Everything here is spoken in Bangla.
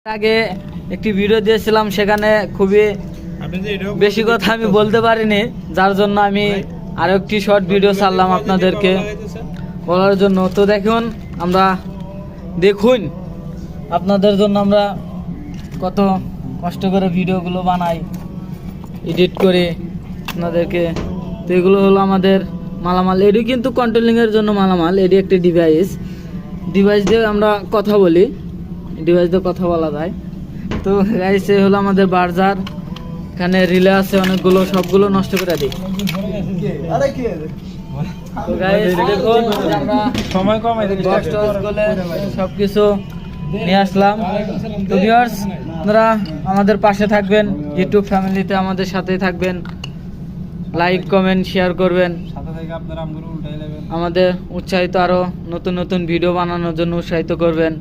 আগে একটি ভিডিও দিয়েছিলাম, সেখানে খুবই বেশি কথা আমি বলতে পারিনি, যার জন্য আমি আরো একটি শর্ট ভিডিও ছাড়লাম আপনাদেরকে বলার জন্য। তো দেখুন আপনাদের জন্য আমরা কত কষ্ট করে ভিডিওগুলো বানাই, এডিট করে আপনাদেরকে। তো এগুলো হলো আমাদের মালামাল। এটি কিন্তু কন্ট্রোলিংয়ের জন্য মালামাল। এটি একটি ডিভাইস দিয়ে আমরা কথা বলি, ডিভাইস দিয়ে কথা বলা যায়। তো গাইস, এই হলো আমাদের বার্জার। এখানে রিলে আছে অনেকগুলো, সবগুলো নষ্ট করে দিই। তো গাইস দেখুন, আমরা সময় কম সবকিছু নিয়ে আসলাম। তো ভিউয়ার্স, আপনারা আমাদের পাশে থাকবেন, ইউটিউব ফ্যামিলিতে আমাদের সাথেই থাকবেন, লাইক কমেন্ট শেয়ার করবেন, আমাদের উৎসাহিত আরো নতুন নতুন ভিডিও বানানোর জন্য উৎসাহিত করবেন।